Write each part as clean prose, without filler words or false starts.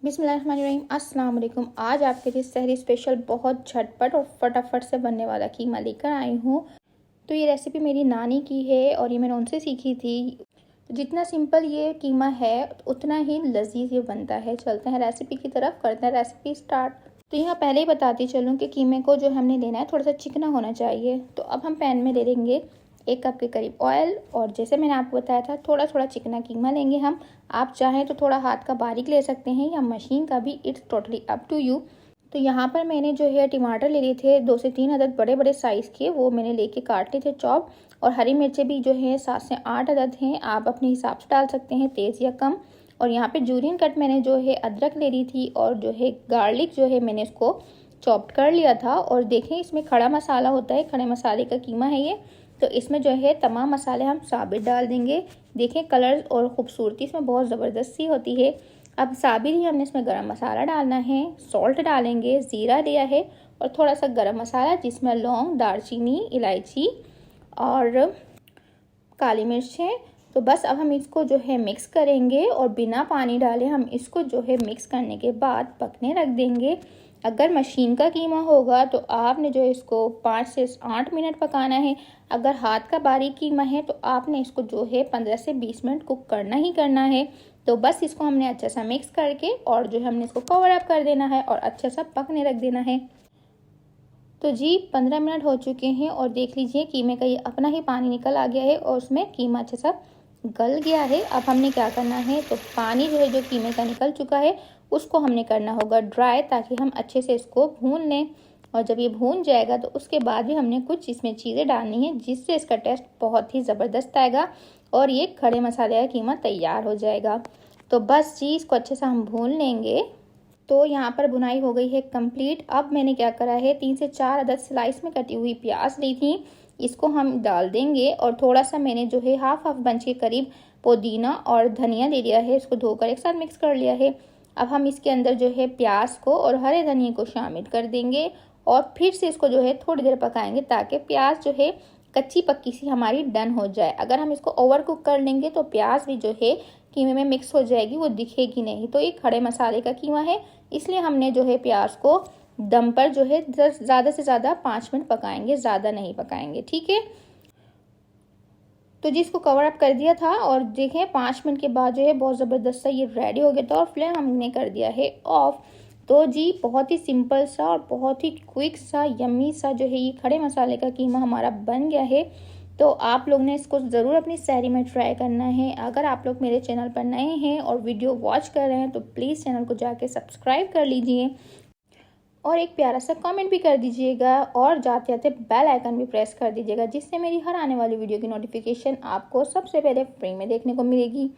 बिस्मिल्लाहिर्रहमानिर्रहीम। अस्सलाम वालेकुम। आज आपके लिए सहरी स्पेशल बहुत झटपट और फटाफट से बनने वाला कीमा लेकर आई हूँ। तो ये रेसिपी मेरी नानी की है और ये मैंने उनसे सीखी थी। जितना सिंपल ये कीमा है उतना ही लजीज ये बनता है। चलते हैं रेसिपी की तरफ, करते हैं रेसिपी स्टार्ट। तो यहाँ पहले ही बताती चलूँ कि कीमे को जो हमने लेना है थोड़ा सा चिकना होना चाहिए। तो अब हम पैन में ले लेंगे 1 कप के करीब ऑयल, और जैसे मैंने आपको बताया था थोड़ा थोड़ा चिकना कीमा लेंगे हम। आप चाहें तो थोड़ा हाथ का बारीक ले सकते हैं या मशीन का भी, it's totally up to you. तो यहाँ पर मैंने जो है टमाटर ले लिए थे 2 से 3 अदद बड़े बड़े साइज़ के, वो मैंने लेके काट लिए थे चॉप। और हरी मिर्चें भी जो है 7 से 8 अदद हैं, आप अपने हिसाब से डाल सकते हैं, तेज़ या कम। और यहाँ पे जूलियन कट मैंने जो है अदरक ले ली थी, और जो है गार्लिक जो है मैंने इसको चॉप्ड कर लिया था। और देखें इसमें खड़ा मसाला होता है, खड़े मसाले का कीमा है ये। तो इसमें जो है तमाम मसाले हम साबित डाल देंगे। देखें कलर और ख़ूबसूरती इसमें बहुत ज़बरदस्त सी होती है। अब साबित ही हमने इसमें गरम मसाला डालना है, सॉल्ट डालेंगे, ज़ीरा लिया है और थोड़ा सा गरम मसाला जिसमें लौंग, दालचीनी, इलायची और काली मिर्च है। तो बस अब हम इसको जो है मिक्स करेंगे और बिना पानी डाले हम इसको जो है मिक्स करने के बाद पकने रख देंगे। अगर मशीन का कीमा होगा तो आपने जो है इसको 5 से 8 मिनट पकाना है। अगर हाथ का बारीक कीमा है तो आपने इसको जो है 15 से 20 मिनट कुक करना ही करना है। तो बस इसको हमने अच्छा सा मिक्स करके और जो है हमने इसको कवर अप कर देना है और अच्छा सा पकने रख देना है। तो जी 15 मिनट हो चुके हैं और देख लीजिए कीमे का ये अपना ही पानी निकल आ गया है और उसमें कीमा अच्छा सा गल गया है। अब हमने क्या करना है, तो पानी जो है जो कीमे का निकल चुका है उसको हमने करना होगा ड्राई, ताकि हम अच्छे से इसको भून लें। और जब ये भून जाएगा तो उसके बाद भी हमने कुछ इसमें चीज़ें डालनी है जिससे इसका टेस्ट बहुत ही ज़बरदस्त आएगा और ये खड़े मसाले का कीमा तैयार हो जाएगा। तो बस जी इसको अच्छे से हम भून लेंगे। तो यहाँ पर भुनाई हो गई है कंप्लीट। अब मैंने क्या करा है, 3 से 4 अदद स्लाइस में कटी हुई प्याज ली थी, इसको हम डाल देंगे। और थोड़ा सा मैंने जो है हाफ बंच के करीब पुदीना और धनिया ले लिया है, इसको धोकर एक साथ मिक्स कर लिया है। अब हम इसके अंदर जो है प्याज को और हरे धनिया को शामिल कर देंगे और फिर से इसको जो है थोड़ी देर पकाएंगे ताकि प्याज जो है कच्ची पक्की सी हमारी डन हो जाए। अगर हम इसको ओवर कुक कर लेंगे तो प्याज भी जो है कीमे में मिक्स हो जाएगी, वो दिखेगी नहीं। तो ये खड़े मसाले का कीमा है, इसलिए हमने जो है प्याज को दम पर जो है ज़्यादा से ज़्यादा 5 मिनट पकाएंगे, ज़्यादा नहीं पकाएंगे, ठीक है। तो जी इसको कवर अप कर दिया था और देखें 5 मिनट के बाद जो है बहुत ज़बरदस्त सा ये रेडी हो गया था और फ्लेम हमने कर दिया है ऑफ। तो जी बहुत ही सिंपल सा और बहुत ही क्विक सा यम्मी सा जो है ये खड़े मसाले का कीमा हमारा बन गया है। तो आप लोग ने इसको ज़रूर अपनी सहरी में ट्राई करना है। अगर आप लोग मेरे चैनल पर नए हैं और वीडियो वॉच कर रहे हैं तो प्लीज़ चैनल को जाके सब्सक्राइब कर लीजिए और एक प्यारा सा कमेंट भी कर दीजिएगा और जाते जाते बेल आइकन भी प्रेस कर दीजिएगा, जिससे मेरी हर आने वाली वीडियो की नोटिफिकेशन आपको सबसे पहले फ्री में देखने को मिलेगी।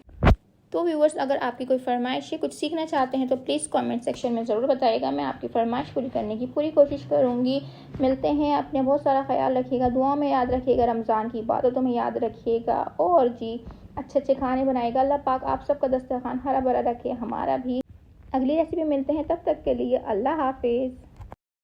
तो व्यूअर्स, अगर आपकी कोई फरमाइश है, कुछ सीखना चाहते हैं तो प्लीज़ कमेंट सेक्शन में ज़रूर बताइएगा। मैं आपकी फरमाइश पूरी करने की पूरी कोशिश करूँगी। मिलते हैं, अपने बहुत सारा ख्याल रखिएगा, दुआ में याद रखिएगा, रमज़ान की इबादतों में याद रखिएगा और जी अच्छे अच्छे खाने बनाएगा। अल्लाह पाक आप सबका दस्तरखान हरा भरा रखे, हमारा भी। अगली रेसिपी मिलते हैं, तब तक के लिए अल्लाह हाफिज़।